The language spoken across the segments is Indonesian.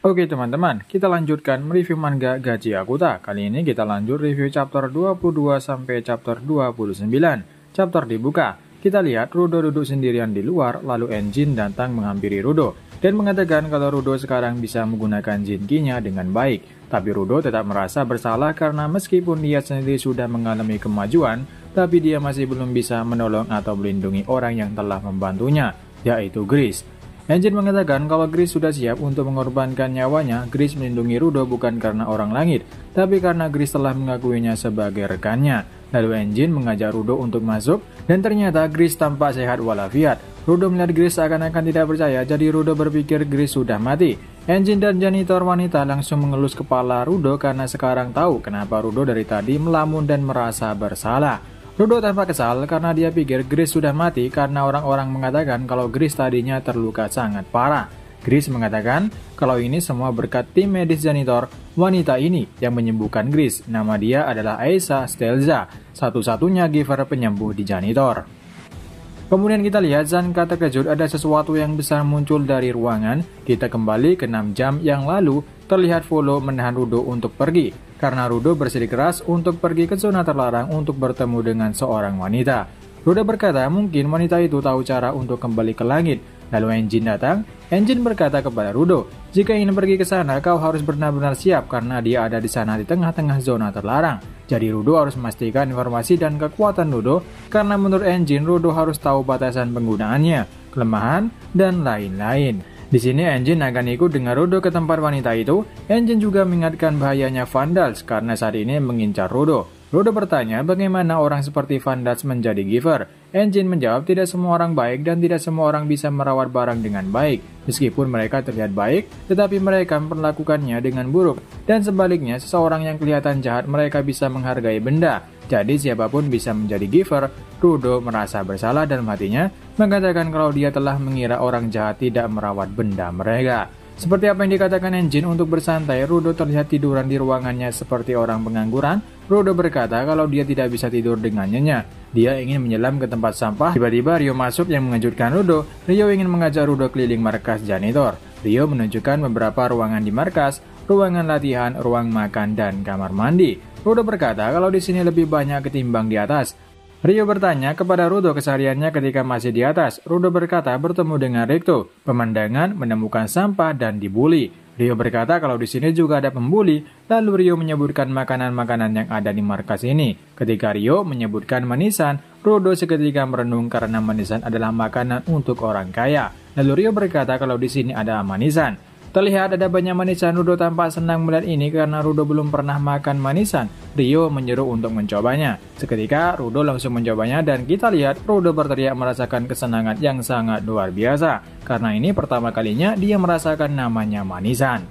Oke teman-teman, kita lanjutkan mereview manga Gachi Akuta. Kali ini kita lanjut review chapter 22 sampai chapter 29. Chapter dibuka. Kita lihat Rudo duduk sendirian di luar, lalu Enjin datang menghampiri Rudo dan mengatakan kalau Rudo sekarang bisa menggunakan Jinkinya dengan baik. Tapi Rudo tetap merasa bersalah karena meskipun dia sendiri sudah mengalami kemajuan, tapi dia masih belum bisa menolong atau melindungi orang yang telah membantunya, yaitu Grace. Enjin mengatakan kalau Grace sudah siap untuk mengorbankan nyawanya. Grace melindungi Rudo bukan karena orang langit, tapi karena Grace telah mengakuinya sebagai rekannya. Lalu Enjin mengajak Rudo untuk masuk, dan ternyata Grace tampak sehat walafiat. Rudo melihat Grace seakan-akan tidak percaya, jadi Rudo berpikir Grace sudah mati. Enjin dan janitor wanita langsung mengelus kepala Rudo karena sekarang tahu kenapa Rudo dari tadi melamun dan merasa bersalah. Rudo tampak kesal karena dia pikir Grace sudah mati karena orang-orang mengatakan kalau Grace tadinya terluka sangat parah. Grace mengatakan kalau ini semua berkat tim medis janitor wanita ini yang menyembuhkan Grace. Nama dia adalah Aisa Stelza, satu-satunya giver penyembuh di janitor. Kemudian kita lihat Zanka terkejut ada sesuatu yang besar muncul dari ruangan. Kita kembali ke 6 jam yang lalu, terlihat Volo menahan Rudo untuk pergi. Karena Rudo bersikeras untuk pergi ke zona terlarang untuk bertemu dengan seorang wanita. Rudo berkata mungkin wanita itu tahu cara untuk kembali ke langit. Lalu Enjin datang. Enjin berkata kepada Rudo, jika ingin pergi ke sana kau harus benar-benar siap karena dia ada di sana di tengah-tengah zona terlarang. Jadi Rudo harus memastikan informasi dan kekuatan Rudo karena menurut Enjin Rudo harus tahu batasan penggunaannya, kelemahan, dan lain-lain. Di sini Enjin akan ikut dengan Rudo ke tempat wanita itu. Enjin juga mengingatkan bahayanya Vandals karena saat ini mengincar Rudo. Rudo bertanya bagaimana orang seperti Vandals menjadi giver. Enjin menjawab tidak semua orang baik dan tidak semua orang bisa merawat barang dengan baik. Meskipun mereka terlihat baik, tetapi mereka memperlakukannya dengan buruk. Dan sebaliknya, seseorang yang kelihatan jahat mereka bisa menghargai benda. Jadi siapapun bisa menjadi giver. Rudo merasa bersalah dalam hatinya, mengatakan kalau dia telah mengira orang jahat tidak merawat benda mereka. Seperti apa yang dikatakan Enjin untuk bersantai, Rudo terlihat tiduran di ruangannya seperti orang pengangguran. Rudo berkata kalau dia tidak bisa tidur dengan nyenyak. Dia ingin menyelam ke tempat sampah. Tiba-tiba Rio masuk yang mengejutkan Rudo. Rio ingin mengajak Rudo keliling markas janitor. Rio menunjukkan beberapa ruangan di markas, ruangan latihan, ruang makan, dan kamar mandi. Rudo berkata kalau di sini lebih banyak ketimbang di atas. Rio bertanya kepada Rudo kesehariannya ketika masih di atas. Rudo berkata bertemu dengan Recto, pemandangan, menemukan sampah, dan dibully. Rio berkata kalau di sini juga ada pembuli. Lalu Rio menyebutkan makanan-makanan yang ada di markas ini. Ketika Rio menyebutkan manisan, Rudo seketika merenung karena manisan adalah makanan untuk orang kaya. Lalu Rio berkata kalau di sini ada manisan. Terlihat ada banyak manisan. Rudo tampak senang melihat ini karena Rudo belum pernah makan manisan. Rio menyuruh untuk mencobanya. Seketika Rudo langsung mencobanya dan kita lihat Rudo berteriak merasakan kesenangan yang sangat luar biasa. Karena ini pertama kalinya dia merasakan namanya manisan.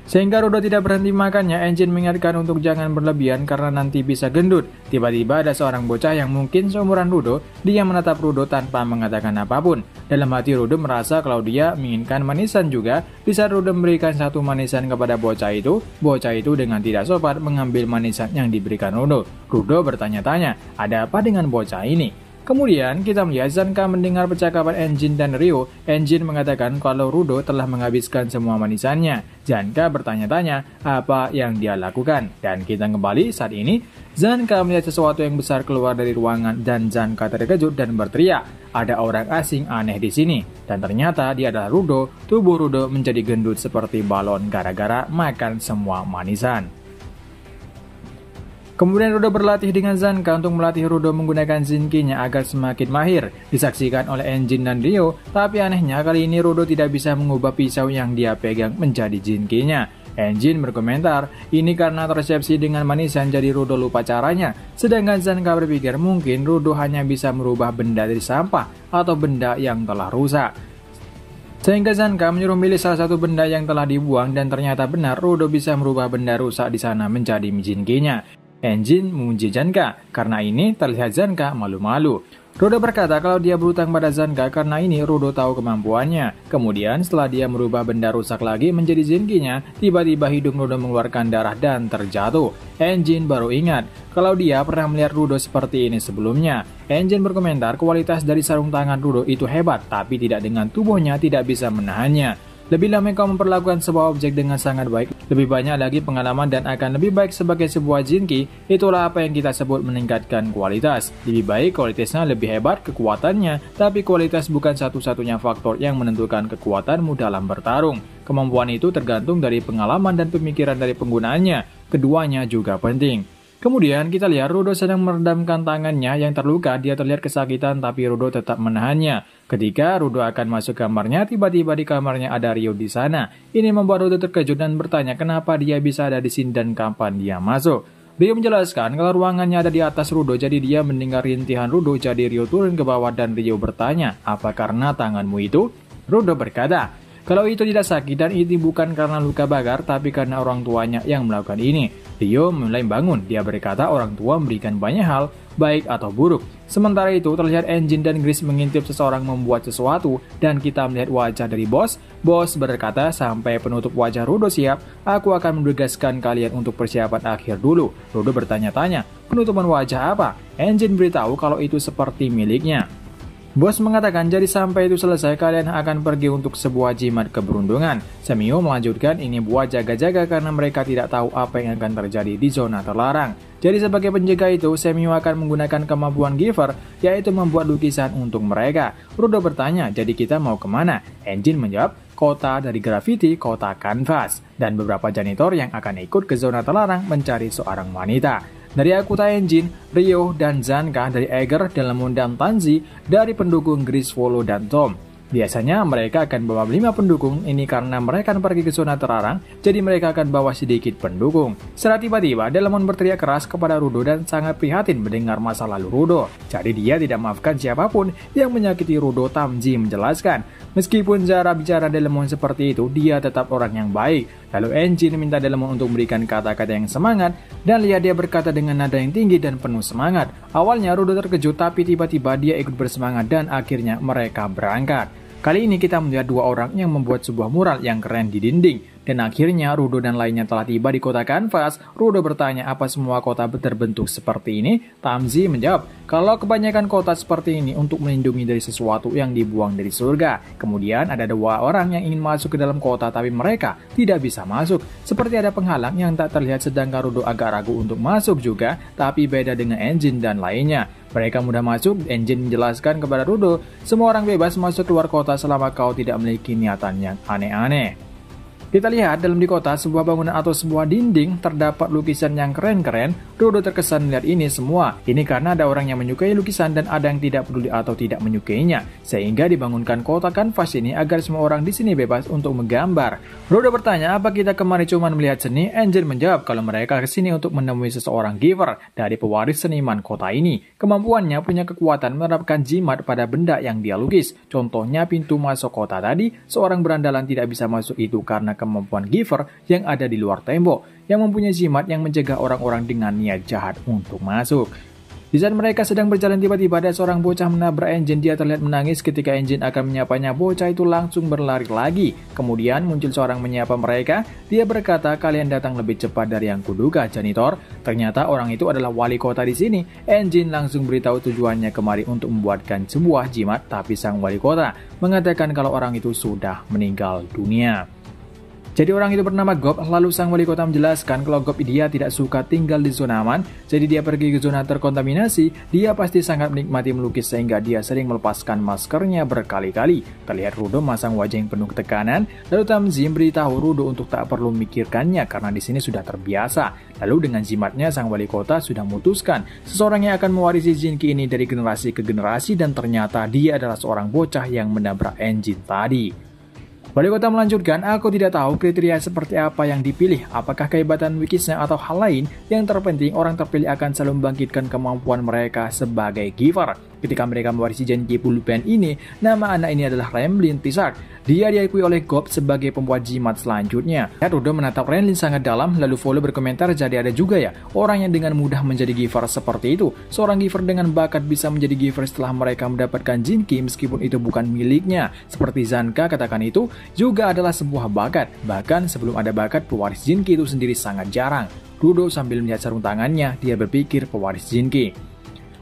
Sehingga Rudo tidak berhenti makannya. Enjin mengingatkan untuk jangan berlebihan karena nanti bisa gendut. Tiba-tiba ada seorang bocah yang mungkin seumuran Rudo. Dia menatap Rudo tanpa mengatakan apapun. Dalam hati Rudo merasa kalau dia menginginkan manisan juga. Di saat Rudo memberikan satu manisan kepada bocah itu dengan tidak sopan mengambil manisan yang diberikan Rudo. Rudo bertanya-tanya, ada apa dengan bocah ini? Kemudian kita melihat Zanka mendengar percakapan Enjin dan Rio. Enjin mengatakan kalau Rudo telah menghabiskan semua manisannya. Zanka bertanya-tanya apa yang dia lakukan. Dan kita kembali saat ini. Zanka melihat sesuatu yang besar keluar dari ruangan dan Zanka terkejut dan berteriak. Ada orang asing aneh di sini. Dan ternyata dia adalah Rudo. Tubuh Rudo menjadi gendut seperti balon gara-gara makan semua manisan. Kemudian Rudo berlatih dengan Zanka untuk melatih Rudo menggunakan Jinkinya agar semakin mahir. Disaksikan oleh Enjin dan Rio, tapi anehnya kali ini Rudo tidak bisa mengubah pisau yang dia pegang menjadi Jinkinya. Enjin berkomentar, ini karena tersepsi dengan manisan jadi Rudo lupa caranya. Sedangkan Zanka berpikir mungkin Rudo hanya bisa merubah benda dari sampah atau benda yang telah rusak. Sehingga Zanka menyuruh milih salah satu benda yang telah dibuang dan ternyata benar Rudo bisa merubah benda rusak di sana menjadi Jinkinya. Enjin memuji Zanka, karena ini terlihat Zanka malu-malu. Rudo berkata kalau dia berhutang pada Zanka karena ini Rudo tahu kemampuannya. Kemudian setelah dia merubah benda rusak lagi menjadi Jinkinya, tiba-tiba hidung Rudo mengeluarkan darah dan terjatuh. Enjin baru ingat kalau dia pernah melihat Rudo seperti ini sebelumnya. Enjin berkomentar kualitas dari sarung tangan Rudo itu hebat, tapi tidak dengan tubuhnya tidak bisa menahannya. Lebih lama kau memperlakukan sebuah objek dengan sangat baik, lebih banyak lagi pengalaman dan akan lebih baik sebagai sebuah Jinki. Itulah apa yang kita sebut meningkatkan kualitas. Lebih baik kualitasnya lebih hebat kekuatannya, tapi kualitas bukan satu-satunya faktor yang menentukan kekuatanmu dalam bertarung. Kemampuan itu tergantung dari pengalaman dan pemikiran dari penggunaannya. Keduanya juga penting. Kemudian kita lihat Rudo sedang meredamkan tangannya yang terluka. Dia terlihat kesakitan tapi Rudo tetap menahannya. Ketika Rudo akan masuk kamarnya, tiba-tiba di kamarnya ada Ryo di sana. Ini membuat Rudo terkejut dan bertanya kenapa dia bisa ada di sini dan kapan dia masuk. Ryo menjelaskan kalau ruangannya ada di atas Rudo, jadi dia mendengar rintihan Rudo. Jadi Ryo turun ke bawah dan Ryo bertanya, apa karena tanganmu itu? Rudo berkata, kalau itu tidak sakit dan itu bukan karena luka bakar, tapi karena orang tuanya yang melakukan ini. Ryo mulai bangun. Dia berkata orang tua memberikan banyak hal, baik atau buruk. Sementara itu terlihat Engine dan Gris mengintip seseorang membuat sesuatu dan kita melihat wajah dari bos. Bos berkata sampai penutup wajah Rudo siap, aku akan menugaskan kalian untuk persiapan akhir dulu. Rudo bertanya-tanya, penutupan wajah apa? Engine beritahu kalau itu seperti miliknya. Bos mengatakan jadi sampai itu selesai kalian akan pergi untuk sebuah jimat keberuntungan. Semio melanjutkan ini buat jaga-jaga karena mereka tidak tahu apa yang akan terjadi di zona terlarang. Jadi sebagai penjaga itu, Semio akan menggunakan kemampuan Giver, yaitu membuat lukisan untuk mereka. Rudo bertanya, jadi kita mau kemana? Engine menjawab, kota dari graffiti, kota kanvas. Dan beberapa janitor yang akan ikut ke zona terlarang mencari seorang wanita. Dari Akuta Engine, Ryo, dan Zanka dari Eger dalam mengundang Tanzi dari pendukung Gris, Volo, dan Tom. Biasanya mereka akan bawa 5 pendukung, ini karena mereka akan pergi ke zona terlarang, jadi mereka akan bawa sedikit pendukung. Setelah tiba-tiba, Delamon berteriak keras kepada Rudo dan sangat prihatin mendengar masa lalu Rudo. Jadi dia tidak maafkan siapapun yang menyakiti Rudo. Tamji menjelaskan, meskipun cara bicara Delamon seperti itu, dia tetap orang yang baik. Lalu Engine minta Delamon untuk memberikan kata-kata yang semangat, dan lihat dia berkata dengan nada yang tinggi dan penuh semangat. Awalnya Rudo terkejut, tapi tiba-tiba dia ikut bersemangat dan akhirnya mereka berangkat. Kali ini kita melihat 2 orang yang membuat sebuah mural yang keren di dinding. Dan akhirnya Rudo dan lainnya telah tiba di kota kanvas. Rudo bertanya apa semua kota terbentuk seperti ini? Tamzi menjawab, kalau kebanyakan kota seperti ini untuk melindungi dari sesuatu yang dibuang dari surga. Kemudian ada 2 orang yang ingin masuk ke dalam kota tapi mereka tidak bisa masuk. Seperti ada penghalang yang tak terlihat sedangkan Rudo agak ragu untuk masuk juga. Tapi beda dengan Engine dan lainnya. Mereka mudah masuk. Engine menjelaskan kepada Rudo, semua orang bebas masuk keluar kota selama kau tidak memiliki niatan yang aneh-aneh. Kita lihat dalam di kota sebuah bangunan atau sebuah dinding terdapat lukisan yang keren-keren. Rudo terkesan melihat ini semua. Ini karena ada orang yang menyukai lukisan dan ada yang tidak peduli atau tidak menyukainya. Sehingga dibangunkan kota kanvas ini agar semua orang di sini bebas untuk menggambar. Rudo bertanya, apa kita kemari cuma melihat seni? Angel menjawab kalau mereka ke sini untuk menemui seseorang Giver dari pewaris seniman kota ini. Kemampuannya punya kekuatan menerapkan jimat pada benda yang dia lukis. Contohnya pintu masuk kota tadi, seorang berandalan tidak bisa masuk itu karena kemampuan Giver yang ada di luar tembok, yang mempunyai jimat yang mencegah orang-orang dengan niat jahat untuk masuk. Di saat mereka sedang berjalan, tiba-tiba ada seorang bocah menabrak Engine. Dia terlihat menangis ketika Engine akan menyapanya. Bocah itu langsung berlari lagi. Kemudian muncul seorang menyapa mereka. Dia berkata, kalian datang lebih cepat dari yang kuduga, janitor. Ternyata orang itu adalah wali kota di sini. Engine langsung beritahu tujuannya kemari untuk membuatkan sebuah jimat, tapi sang wali kota mengatakan kalau orang itu sudah meninggal dunia. Jadi orang itu bernama Gob. Lalu sang wali kota menjelaskan kalau Gob dia tidak suka tinggal di zona aman. Jadi dia pergi ke zona terkontaminasi. Dia pasti sangat menikmati melukis sehingga dia sering melepaskan maskernya berkali-kali. Terlihat Rudo masang wajah yang penuh tekanan. Lalu Tamzi beritahu Rudo untuk tak perlu memikirkannya karena di sini sudah terbiasa. Lalu dengan jimatnya sang wali kota sudah memutuskan seseorang yang akan mewarisi Jinki ini dari generasi ke generasi, dan ternyata dia adalah seorang bocah yang menabrak Engine tadi. Wali kota melanjutkan, aku tidak tahu kriteria seperti apa yang dipilih, apakah kehebatan wikisnya atau hal lain. Yang terpenting, orang terpilih akan selalu membangkitkan kemampuan mereka sebagai Giver. Ketika mereka mewarisi janji pulpen ini, nama anak ini adalah Remlin Tizard. Dia diakui oleh Gob sebagai pembuat jimat selanjutnya. Rudo menatap Remlin sangat dalam, lalu Volo berkomentar, jadi ada juga ya orang yang dengan mudah menjadi Giver seperti itu. Seorang Giver dengan bakat bisa menjadi Giver setelah mereka mendapatkan Jinki meskipun itu bukan miliknya. Seperti Zanka katakan itu juga adalah sebuah bakat. Bahkan sebelum ada bakat, pewaris Jinki itu sendiri sangat jarang. Rudo sambil melihat sarung tangannya, dia berpikir pewaris Jinki.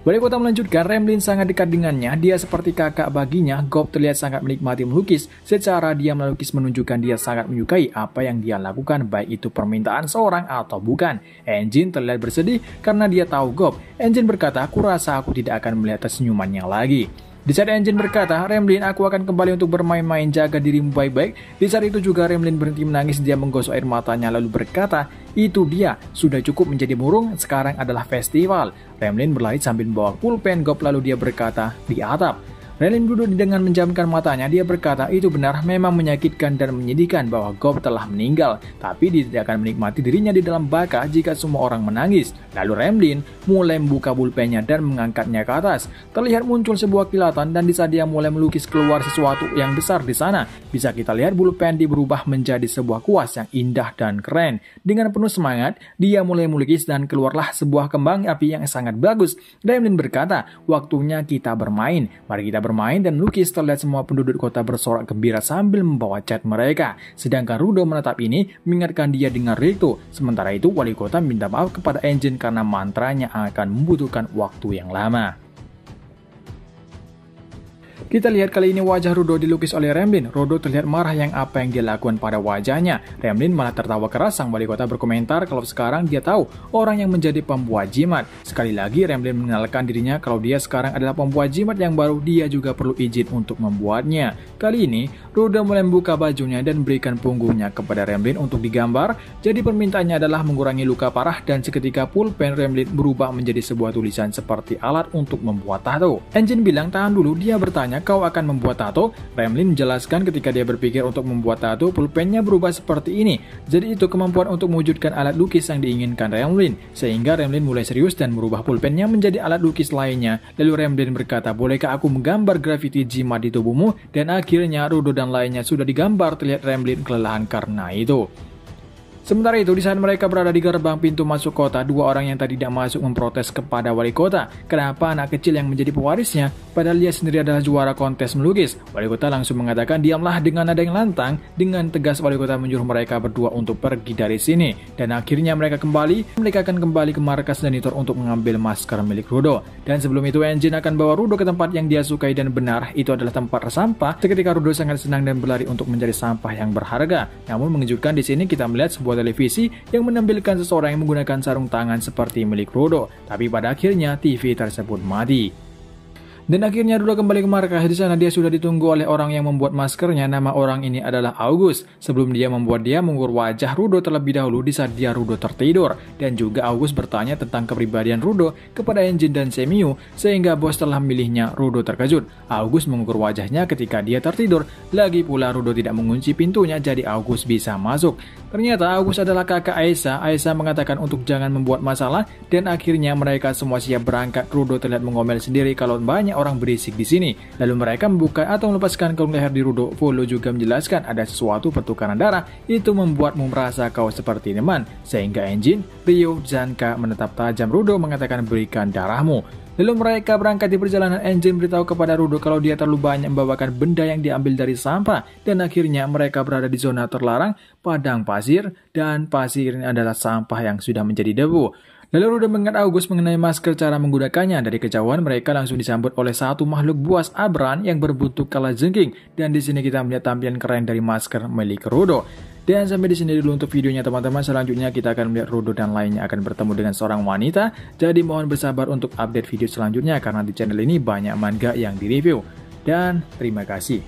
Wali kota melanjutkan, Remlin sangat dekat dengannya, dia seperti kakak baginya. Gob terlihat sangat menikmati melukis. Secara dia melukis menunjukkan dia sangat menyukai apa yang dia lakukan, baik itu permintaan seorang atau bukan. Engine terlihat bersedih karena dia tahu Gob. Engine berkata, aku rasa aku tidak akan melihat senyumannya lagi. Di saat Engine berkata, Remlin, aku akan kembali untuk bermain-main, jaga dirimu baik-baik. Di saat itu juga Remlin berhenti menangis, dia menggosok air matanya lalu berkata, itu dia, sudah cukup menjadi murung, sekarang adalah festival. Remlin berlari sambil membawa pulpen Gob lalu dia berkata, di atap. Remlin duduk dengan menjamkan matanya, dia berkata, itu benar, memang menyakitkan dan menyedihkan bahwa Gob telah meninggal. Tapi dia tidak akan menikmati dirinya di dalam baka jika semua orang menangis. Lalu Remlin mulai membuka pulpennya dan mengangkatnya ke atas. Terlihat muncul sebuah kilatan dan di saat dia mulai melukis keluar sesuatu yang besar di sana. Bisa kita lihat pulpen berubah menjadi sebuah kuas yang indah dan keren. Dengan penuh semangat, dia mulai melukis dan keluarlah sebuah kembang api yang sangat bagus. Remlin berkata, waktunya kita bermain. Mari kita bermain dan melukis. Terlihat semua penduduk kota bersorak gembira sambil membawa cat mereka. Sedangkan Rudo menatap ini mengingatkan dia dengan Rikto. Sementara itu wali kota minta maaf kepada Engine karena mantranya akan membutuhkan waktu yang lama. Kita lihat kali ini wajah Rudo dilukis oleh Remlin. Rudo terlihat marah yang apa yang dia lakukan pada wajahnya. Remlin malah tertawa keras. Sang wali kota berkomentar kalau sekarang dia tahu orang yang menjadi pembuat jimat. Sekali lagi Remlin mengenalkan dirinya kalau dia sekarang adalah pembuat jimat yang baru, dia juga perlu izin untuk membuatnya. Kali ini Rudo mulai membuka bajunya dan berikan punggungnya kepada Remlin untuk digambar. Jadi permintaannya adalah mengurangi luka parah dan seketika pulpen Remlin berubah menjadi sebuah tulisan seperti alat untuk membuat tato. Engine bilang tahan dulu, dia bertanya, kau akan membuat tato? Remlin menjelaskan ketika dia berpikir untuk membuat tato, pulpennya berubah seperti ini. Jadi itu kemampuan untuk mewujudkan alat lukis yang diinginkan Remlin. Sehingga Remlin mulai serius dan merubah pulpennya menjadi alat lukis lainnya. Lalu Remlin berkata, bolehkah aku menggambar grafiti jimat di tubuhmu? Dan akhirnya Rudo dan lainnya sudah digambar. Terlihat Remlin kelelahan karena itu. Sementara itu, di saat mereka berada di gerbang pintu masuk kota, dua orang yang tadi tidak masuk memprotes kepada wali kota. Kenapa anak kecil yang menjadi pewarisnya? Padahal dia sendiri adalah juara kontes melukis. Wali kota langsung mengatakan, diamlah dengan nada yang lantang. Dengan tegas wali kota menyuruh mereka berdua untuk pergi dari sini. Dan akhirnya mereka akan kembali ke markas Denitor untuk mengambil masker milik Rudo. Dan sebelum itu, Engine akan bawa Rudo ke tempat yang dia sukai dan benar, itu adalah tempat sampah. Seketika Rudo sangat senang dan berlari untuk mencari sampah yang berharga. Namun mengejutkan di sini kita melihat sebuah televisi yang menampilkan seseorang yang menggunakan sarung tangan seperti milik Rudo. Tapi pada akhirnya TV tersebut mati. Dan akhirnya Rudo kembali ke markas. Di sana dia sudah ditunggu oleh orang yang membuat maskernya. Nama orang ini adalah August. Sebelum dia membuat, dia mengukur wajah Rudo terlebih dahulu di saat Rudo tertidur. Dan juga August bertanya tentang kepribadian Rudo kepada Engine dan Semiyu, sehingga bos telah memilihnya. Rudo terkejut. August mengukur wajahnya ketika dia tertidur. Lagi pula Rudo tidak mengunci pintunya, jadi August bisa masuk. Ternyata August adalah kakak Aisyah. Aisyah mengatakan untuk jangan membuat masalah, dan akhirnya mereka semua siap berangkat. Rudo terlihat mengomel sendiri kalau banyak orang berisik di sini. Lalu mereka membuka atau melepaskan kalung leher di Rudo. Volo juga menjelaskan ada sesuatu pertukaran darah, itu membuatmu merasa kau seperti teman. Sehingga Engine, Ryo, Zanka menetap tajam. Rudo mengatakan berikan darahmu. Lalu mereka berangkat di perjalanan. Engine beritahu kepada Rudo kalau dia terlalu banyak membawakan benda yang diambil dari sampah. Dan akhirnya mereka berada di zona terlarang, padang pasir, dan pasir ini adalah sampah yang sudah menjadi debu. Lalu Rudo mengingat August mengenai masker cara menggunakannya. Dari kejauhan mereka langsung disambut oleh satu makhluk buas Abran yang berbentuk kalajengking. Dan di sini kita melihat tampilan keren dari masker milik Rudo. Dan sampai di sini dulu untuk videonya teman-teman. Selanjutnya kita akan melihat Rudo dan lainnya akan bertemu dengan seorang wanita. Jadi mohon bersabar untuk update video selanjutnya karena di channel ini banyak manga yang direview. Dan terima kasih.